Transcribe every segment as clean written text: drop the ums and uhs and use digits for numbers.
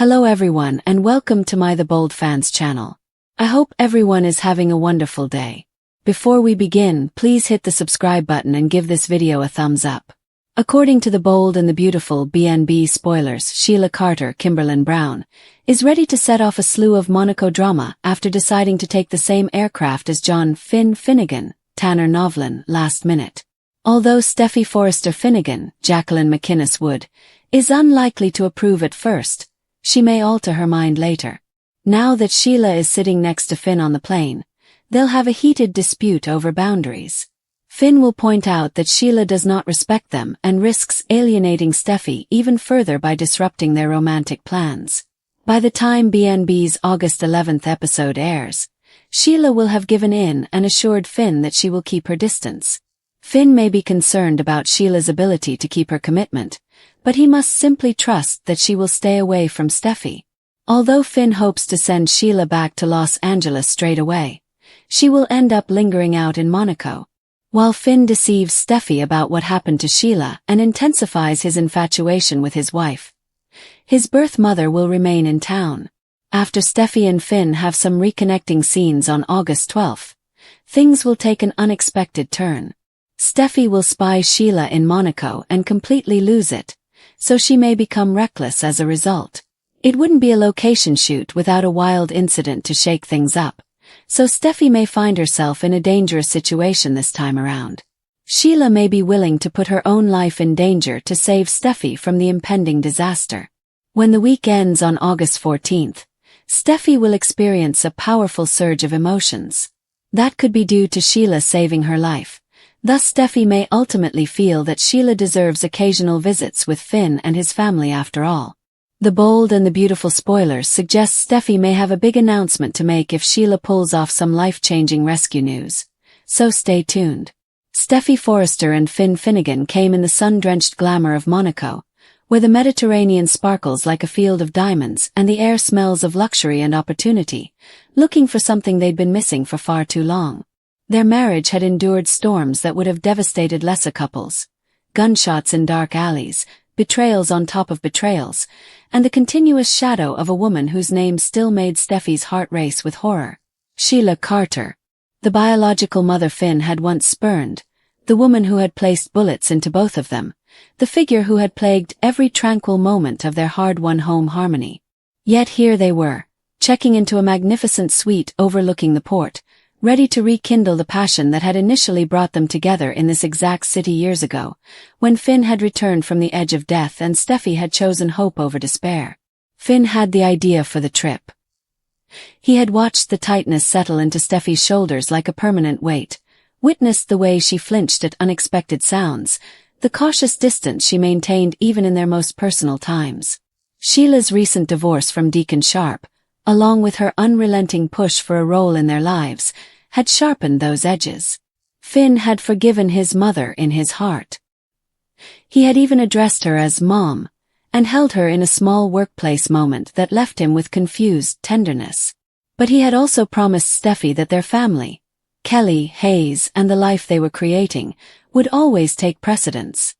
Hello everyone and welcome to my The Bold Fans channel. I hope everyone is having a wonderful day. Before we begin, please hit the subscribe button and give this video a thumbs up. According to The Bold and the Beautiful BNB spoilers, Sheila Kimberlin Brown is ready to set off a slew of Monaco drama after deciding to take the same aircraft as John Finnegan, Tanner Novlan, last minute. Although Steffy Finnegan, Jacqueline McInnes Wood, is unlikely to approve at first, she may alter her mind later. Now that Sheila is sitting next to Finn on the plane, they'll have a heated dispute over boundaries. Finn will point out that Sheila does not respect them and risks alienating Steffy even further by disrupting their romantic plans. By the time BNB's August 11th episode airs, Sheila will have given in and assured Finn that she will keep her distance. Finn may be concerned about Sheila's ability to keep her commitment, but he must simply trust that she will stay away from Steffy. Although Finn hopes to send Sheila back to Los Angeles straight away, she will end up lingering out in Monaco. While Finn deceives Steffy about what happened to Sheila and intensifies his infatuation with his wife, his birth mother will remain in town. After Steffy and Finn have some reconnecting scenes on August 12th, things will take an unexpected turn. Steffy will spy Sheila in Monaco and completely lose it, so she may become reckless as a result. It wouldn't be a location shoot without a wild incident to shake things up, so Steffy may find herself in a dangerous situation this time around. Sheila may be willing to put her own life in danger to save Steffy from the impending disaster. When the week ends on August 14th, Steffy will experience a powerful surge of emotions. That could be due to Sheila saving her life. Thus Steffy may ultimately feel that Sheila deserves occasional visits with Finn and his family after all. The Bold and the Beautiful spoilers suggest Steffy may have a big announcement to make if Sheila pulls off some life-changing rescue news. So stay tuned. Steffy Forrester and Finn Finnegan came in the sun-drenched glamour of Monaco, where the Mediterranean sparkles like a field of diamonds and the air smells of luxury and opportunity, looking for something they'd been missing for far too long. Their marriage had endured storms that would have devastated lesser couples. Gunshots in dark alleys, betrayals on top of betrayals, and the continuous shadow of a woman whose name still made Steffy's heart race with horror. Sheila Carter, the biological mother Finn had once spurned, the woman who had placed bullets into both of them, the figure who had plagued every tranquil moment of their hard-won home harmony. Yet here they were, checking into a magnificent suite overlooking the port, ready to rekindle the passion that had initially brought them together in this exact city years ago, when Finn had returned from the edge of death and Steffy had chosen hope over despair. Finn had the idea for the trip. He had watched the tightness settle into Steffy's shoulders like a permanent weight, witnessed the way she flinched at unexpected sounds, the cautious distance she maintained even in their most personal times. Sheila's recent divorce from Deacon Sharp, along with her unrelenting push for a role in their lives, had sharpened those edges. Finn had forgiven his mother in his heart. He had even addressed her as Mom, and held her in a small workplace moment that left him with confused tenderness. But he had also promised Steffy that their family, Kelly, Hayes, and the life they were creating, would always take precedence.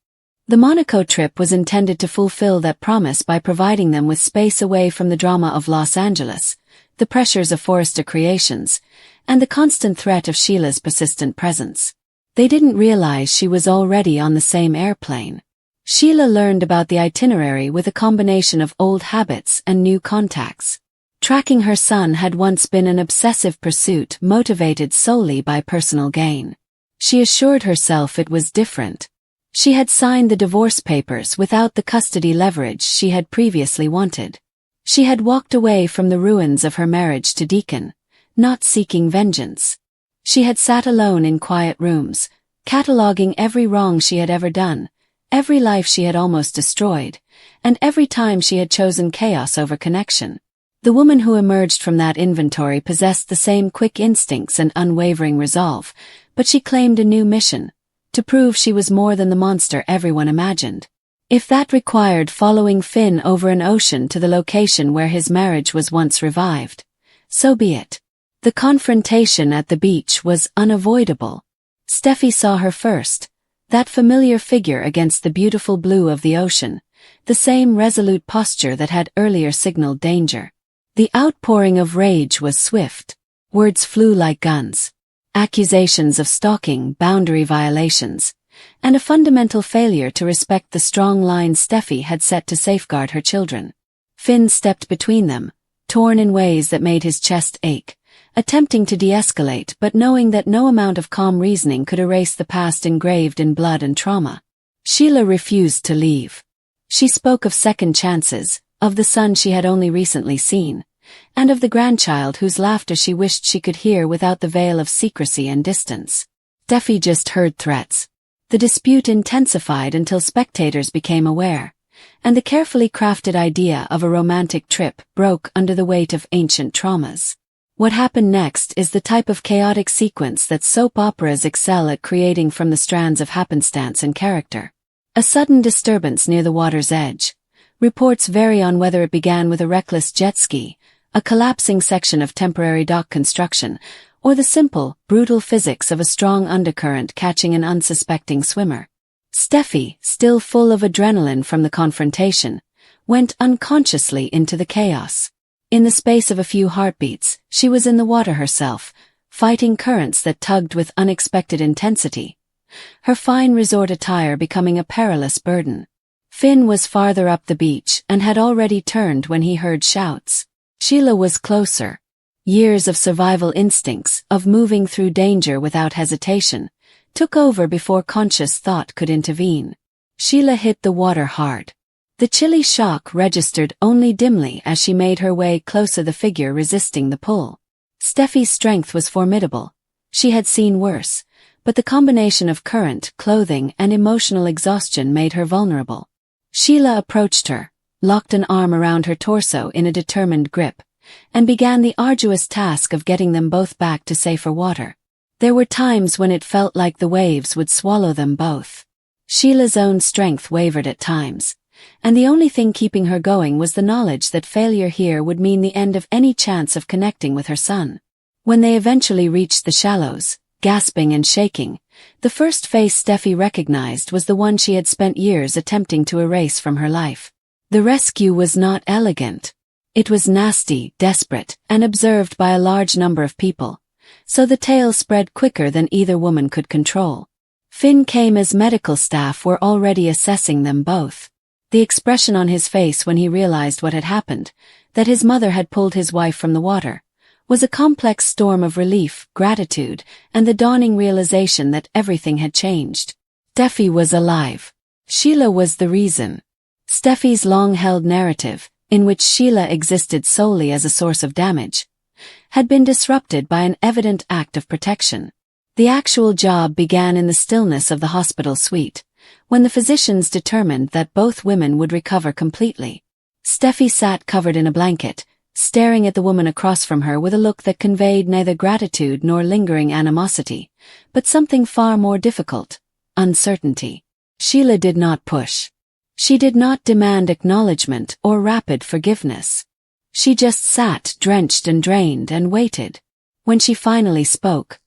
The Monaco trip was intended to fulfill that promise by providing them with space away from the drama of Los Angeles, the pressures of Forrester Creations, and the constant threat of Sheila's persistent presence. They didn't realize she was already on the same airplane. Sheila learned about the itinerary with a combination of old habits and new contacts. Tracking her son had once been an obsessive pursuit motivated solely by personal gain. She assured herself it was different. She had signed the divorce papers without the custody leverage she had previously wanted. She had walked away from the ruins of her marriage to Deacon, not seeking vengeance. She had sat alone in quiet rooms, cataloging every wrong she had ever done, every life she had almost destroyed, and every time she had chosen chaos over connection. The woman who emerged from that inventory possessed the same quick instincts and unwavering resolve, but she claimed a new mission: to prove she was more than the monster everyone imagined. If that required following Finn over an ocean to the location where his marriage was once revived, so be it. The confrontation at the beach was unavoidable. Steffy saw her first, that familiar figure against the beautiful blue of the ocean, the same resolute posture that had earlier signaled danger. The outpouring of rage was swift. Words flew like guns. Accusations of stalking, boundary violations, and a fundamental failure to respect the strong lines Steffy had set to safeguard her children. Finn stepped between them, torn in ways that made his chest ache, attempting to de-escalate but knowing that no amount of calm reasoning could erase the past engraved in blood and trauma. Sheila refused to leave. She spoke of second chances, of the son she had only recently seen, and of the grandchild whose laughter she wished she could hear without the veil of secrecy and distance. Steffy just heard threats. The dispute intensified until spectators became aware, and the carefully crafted idea of a romantic trip broke under the weight of ancient traumas. What happened next is the type of chaotic sequence that soap operas excel at creating from the strands of happenstance and character. A sudden disturbance near the water's edge. Reports vary on whether it began with a reckless jet ski, a collapsing section of temporary dock construction, or the simple, brutal physics of a strong undercurrent catching an unsuspecting swimmer. Steffy, still full of adrenaline from the confrontation, went unconsciously into the chaos. In the space of a few heartbeats, she was in the water herself, fighting currents that tugged with unexpected intensity, her fine resort attire becoming a perilous burden. Finn was farther up the beach and had already turned when he heard shouts. Sheila was closer. Years of survival instincts, of moving through danger without hesitation, took over before conscious thought could intervene. Sheila hit the water hard. The chilly shock registered only dimly as she made her way closer, the figure resisting the pull. Steffy's strength was formidable. She had seen worse, but the combination of current, clothing, and emotional exhaustion made her vulnerable. Sheila approached her, locked an arm around her torso in a determined grip, and began the arduous task of getting them both back to safer water. There were times when it felt like the waves would swallow them both. Sheila's own strength wavered at times, and the only thing keeping her going was the knowledge that failure here would mean the end of any chance of connecting with her son. When they eventually reached the shallows, gasping and shaking, the first face Steffy recognized was the one she had spent years attempting to erase from her life. The rescue was not elegant. It was nasty, desperate, and observed by a large number of people, so the tale spread quicker than either woman could control. Finn came as medical staff were already assessing them both. The expression on his face when he realized what had happened, that his mother had pulled his wife from the water, was a complex storm of relief, gratitude, and the dawning realization that everything had changed. Steffy was alive. Sheila was the reason. Steffy's long-held narrative, in which Sheila existed solely as a source of damage, had been disrupted by an evident act of protection. The actual job began in the stillness of the hospital suite, when the physicians determined that both women would recover completely. Steffy sat covered in a blanket, staring at the woman across from her with a look that conveyed neither gratitude nor lingering animosity, but something far more difficult: uncertainty. Sheila did not push. She did not demand acknowledgement or rapid forgiveness. She just sat, drenched and drained, and waited. When she finally spoke,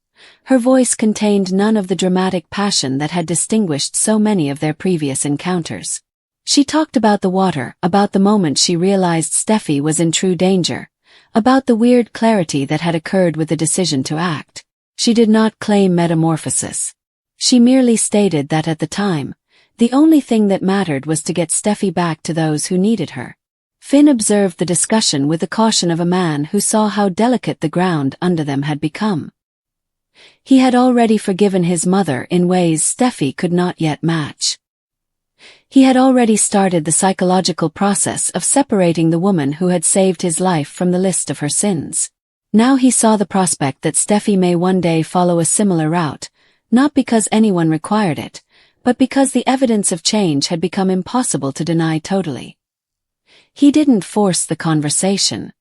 her voice contained none of the dramatic passion that had distinguished so many of their previous encounters. She talked about the water, about the moment she realized Steffy was in true danger, about the weird clarity that had occurred with the decision to act. She did not claim metamorphosis. She merely stated that at the time, the only thing that mattered was to get Steffy back to those who needed her. Finn observed the discussion with the caution of a man who saw how delicate the ground under them had become. He had already forgiven his mother in ways Steffy could not yet match. He had already started the psychological process of separating the woman who had saved his life from the list of her sins. Now he saw the prospect that Steffy may one day follow a similar route, not because anyone required it, but because the evidence of change had become impossible to deny totally. He didn't force the conversation.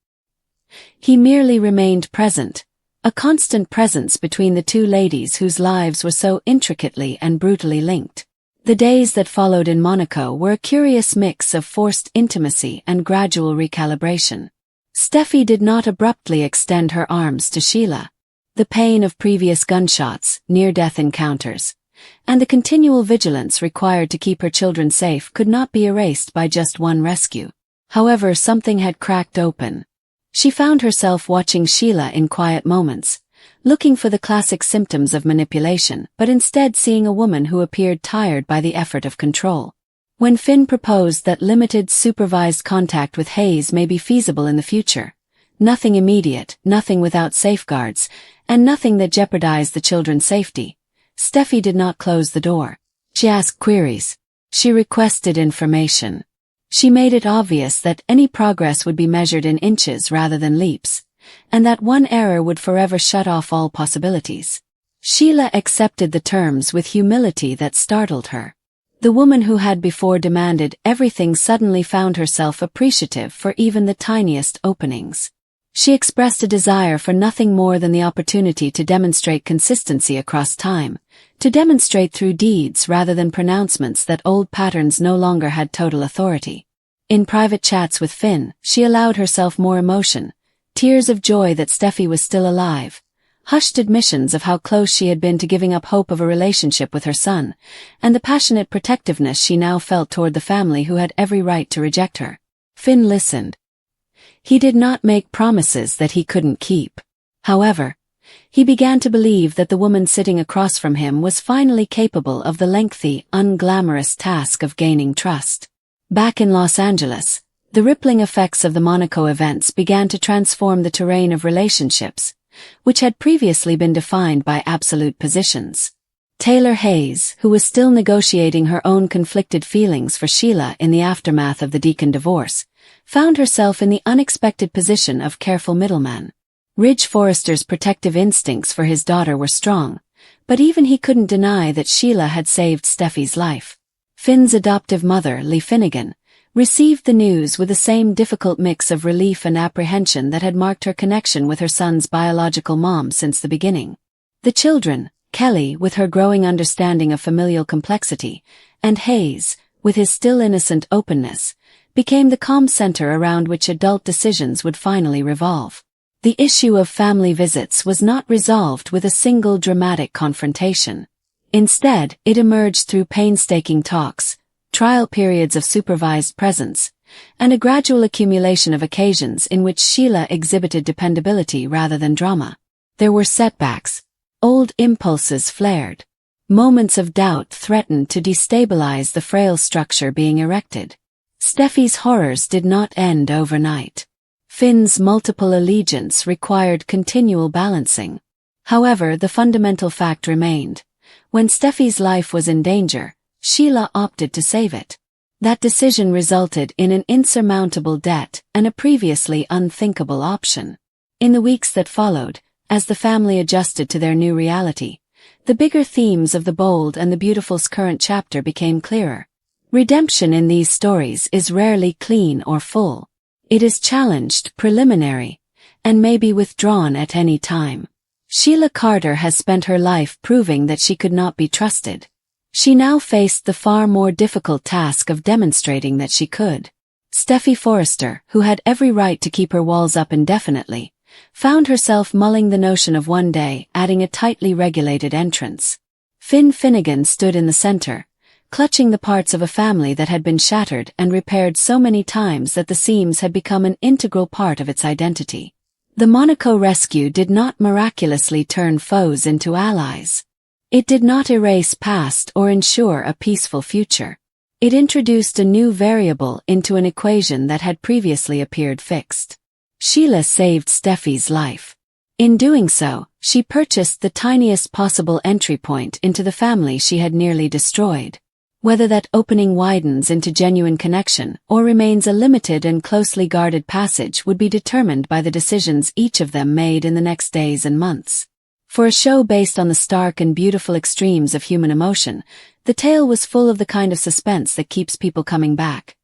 He merely remained present, a constant presence between the two ladies whose lives were so intricately and brutally linked. The days that followed in Monaco were a curious mix of forced intimacy and gradual recalibration. Steffy did not abruptly extend her arms to Sheila. The pain of previous gunshots, near-death encounters, and the continual vigilance required to keep her children safe could not be erased by just one rescue. However, something had cracked open. She found herself watching Sheila in quiet moments, looking for the classic symptoms of manipulation, but instead seeing a woman who appeared tired by the effort of control. When Finn proposed that limited supervised contact with Hayes may be feasible in the future, nothing immediate, nothing without safeguards, and nothing that jeopardized the children's safety, Steffy did not close the door. She asked queries. She requested information. She made it obvious that any progress would be measured in inches rather than leaps, and that one error would forever shut off all possibilities. Sheila accepted the terms with humility that startled her. The woman who had before demanded everything suddenly found herself appreciative for even the tiniest openings. She expressed a desire for nothing more than the opportunity to demonstrate consistency across time, to demonstrate through deeds rather than pronouncements that old patterns no longer had total authority. In private chats with Finn, she allowed herself more emotion, tears of joy that Steffy was still alive, hushed admissions of how close she had been to giving up hope of a relationship with her son, and the passionate protectiveness she now felt toward the family who had every right to reject her. Finn listened. He did not make promises that he couldn't keep. However, he began to believe that the woman sitting across from him was finally capable of the lengthy, unglamorous task of gaining trust. Back in Los Angeles, the rippling effects of the Monaco events began to transform the terrain of relationships, which had previously been defined by absolute positions. Taylor Hayes, who was still negotiating her own conflicted feelings for Sheila in the aftermath of the Deacon divorce, found herself in the unexpected position of careful middleman. Ridge Forrester's protective instincts for his daughter were strong, but even he couldn't deny that Sheila had saved Steffy's life. Finn's adoptive mother, Lee Finnegan, received the news with the same difficult mix of relief and apprehension that had marked her connection with her son's biological mom since the beginning. The children, Kelly with her growing understanding of familial complexity, and Hayes, with his still innocent openness, became the calm center around which adult decisions would finally revolve. The issue of family visits was not resolved with a single dramatic confrontation. Instead, it emerged through painstaking talks, trial periods of supervised presence, and a gradual accumulation of occasions in which Sheila exhibited dependability rather than drama. There were setbacks. Old impulses flared. Moments of doubt threatened to destabilize the frail structure being erected. Steffy's horrors did not end overnight. Finn's multiple allegiance required continual balancing. However, the fundamental fact remained. When Steffy's life was in danger, Sheila opted to save it. That decision resulted in an insurmountable debt and a previously unthinkable option. In the weeks that followed, as the family adjusted to their new reality, the bigger themes of the bold and the beautiful's current chapter became clearer. Redemption in these stories is rarely clean or full. It is challenged, preliminary, and may be withdrawn at any time. Sheila Carter has spent her life proving that she could not be trusted. She now faced the far more difficult task of demonstrating that she could. Steffy Forrester, who had every right to keep her walls up indefinitely, found herself mulling the notion of one day adding a tightly regulated entrance. Finn Finnegan stood in the center, clutching the parts of a family that had been shattered and repaired so many times that the seams had become an integral part of its identity. The Monaco rescue did not miraculously turn foes into allies. It did not erase past or ensure a peaceful future. It introduced a new variable into an equation that had previously appeared fixed. Sheila saved Steffy's life. In doing so, she purchased the tiniest possible entry point into the family she had nearly destroyed. Whether that opening widens into genuine connection or remains a limited and closely guarded passage would be determined by the decisions each of them made in the next days and months. For a show based on the stark and beautiful extremes of human emotion, the tale was full of the kind of suspense that keeps people coming back.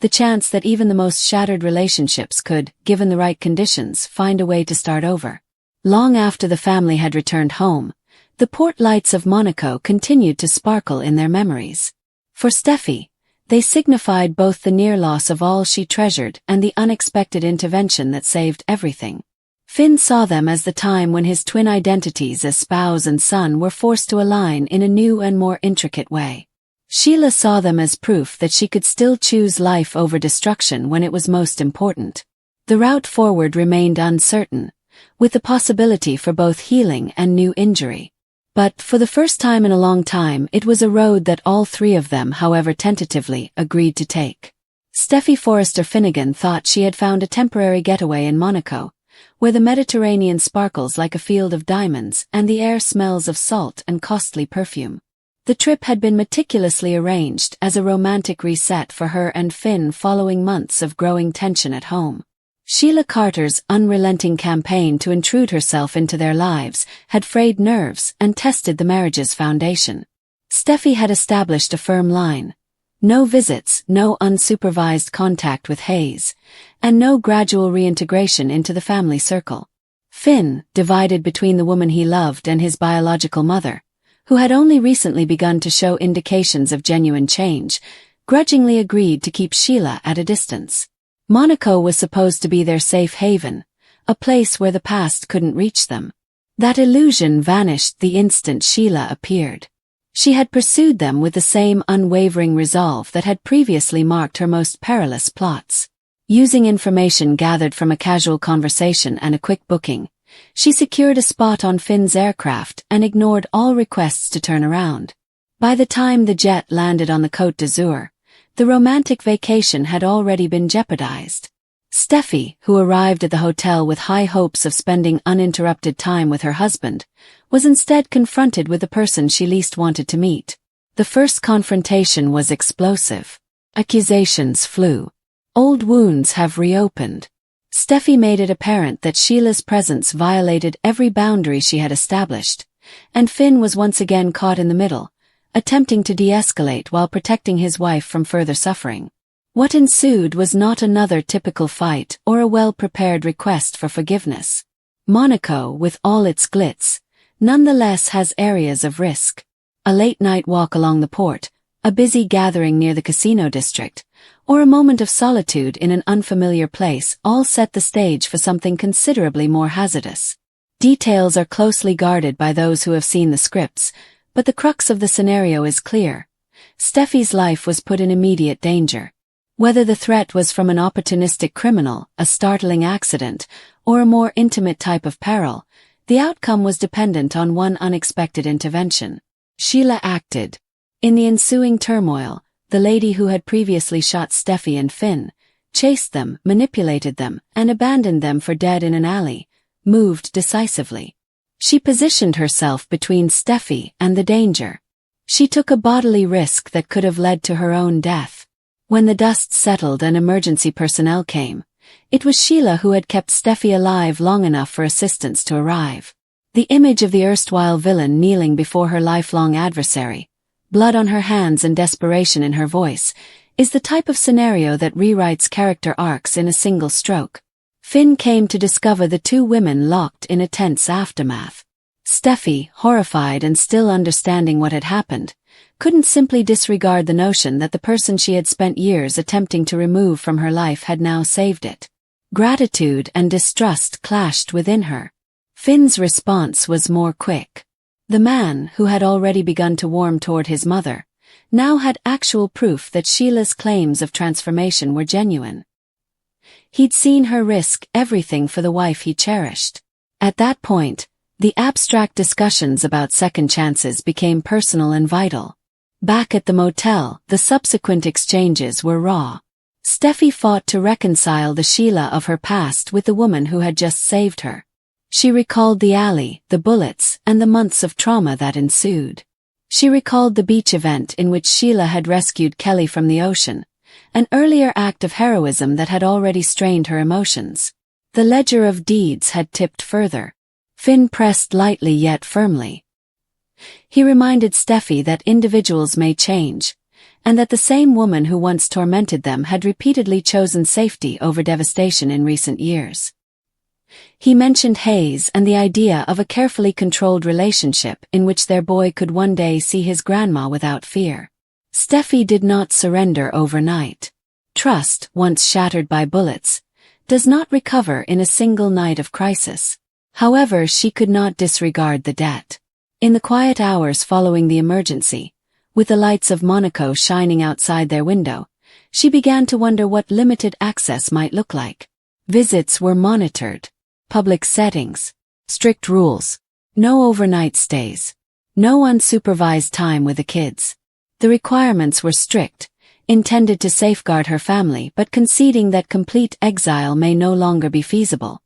The chance that even the most shattered relationships could, given the right conditions, find a way to start over. Long after the family had returned home, the port lights of Monaco continued to sparkle in their memories. For Steffy, they signified both the near loss of all she treasured and the unexpected intervention that saved everything. Finn saw them as the time when his twin identities as spouse and son were forced to align in a new and more intricate way. Sheila saw them as proof that she could still choose life over destruction when it was most important. The route forward remained uncertain, with the possibility for both healing and new injury. But, for the first time in a long time, it was a road that all three of them, however tentatively, agreed to take. Steffy Forrester Finnegan thought she had found a temporary getaway in Monaco, where the Mediterranean sparkles like a field of diamonds and the air smells of salt and costly perfume. The trip had been meticulously arranged as a romantic reset for her and Finn following months of growing tension at home. Sheila Carter's unrelenting campaign to intrude herself into their lives had frayed nerves and tested the marriage's foundation. Steffy had established a firm line. No visits, no unsupervised contact with Hayes, and no gradual reintegration into the family circle. Finn, divided between the woman he loved and his biological mother, who had only recently begun to show indications of genuine change, grudgingly agreed to keep Sheila at a distance. Monaco was supposed to be their safe haven, a place where the past couldn't reach them. That illusion vanished the instant Sheila appeared. She had pursued them with the same unwavering resolve that had previously marked her most perilous plots. Using information gathered from a casual conversation and a quick booking, she secured a spot on Finn's aircraft and ignored all requests to turn around. By the time the jet landed on the Côte d'Azur, the romantic vacation had already been jeopardized. Steffy, who arrived at the hotel with high hopes of spending uninterrupted time with her husband, was instead confronted with the person she least wanted to meet. The first confrontation was explosive. Accusations flew. Old wounds have reopened. Steffy made it apparent that Sheila's presence violated every boundary she had established, and Finn was once again caught in the middle, attempting to de-escalate while protecting his wife from further suffering. What ensued was not another typical fight or a well-prepared request for forgiveness. Monaco, with all its glitz, nonetheless has areas of risk. A late-night walk along the port, a busy gathering near the casino district, or a moment of solitude in an unfamiliar place all set the stage for something considerably more hazardous. Details are closely guarded by those who have seen the scripts, but the crux of the scenario is clear. Steffy's life was put in immediate danger. Whether the threat was from an opportunistic criminal, a startling accident, or a more intimate type of peril, the outcome was dependent on one unexpected intervention. Sheila acted. In the ensuing turmoil, the lady who had previously shot Steffy and Finn, chased them, manipulated them, and abandoned them for dead in an alley, moved decisively. She positioned herself between Steffy and the danger. She took a bodily risk that could have led to her own death. When the dust settled and emergency personnel came, it was Sheila who had kept Steffy alive long enough for assistance to arrive. The image of the erstwhile villain kneeling before her lifelong adversary, blood on her hands and desperation in her voice, is the type of scenario that rewrites character arcs in a single stroke. Finn came to discover the two women locked in a tense aftermath. Steffy, horrified and still understanding what had happened, couldn't simply disregard the notion that the person she had spent years attempting to remove from her life had now saved it. Gratitude and distrust clashed within her. Finn's response was more quick. The man, who had already begun to warm toward his mother, now had actual proof that Sheila's claims of transformation were genuine. He'd seen her risk everything for the wife he cherished. At that point, the abstract discussions about second chances became personal and vital. Back at the motel, the subsequent exchanges were raw. Steffy fought to reconcile the Sheila of her past with the woman who had just saved her. She recalled the alley, the bullets, and the months of trauma that ensued. She recalled the beach event in which Sheila had rescued Kelly from the ocean, an earlier act of heroism that had already strained her emotions. The ledger of deeds had tipped further. Finn pressed lightly yet firmly. He reminded Steffy that individuals may change, and that the same woman who once tormented them had repeatedly chosen safety over devastation in recent years. He mentioned Hayes and the idea of a carefully controlled relationship in which their boy could one day see his grandma without fear. Steffy did not surrender overnight. Trust, once shattered by bullets, does not recover in a single night of crisis. However, she could not disregard the debt. In the quiet hours following the emergency, with the lights of Monaco shining outside their window, she began to wonder what limited access might look like. Visits were monitored. Public settings. Strict rules. No overnight stays. No unsupervised time with the kids. The requirements were strict, intended to safeguard her family but conceding that complete exile may no longer be feasible.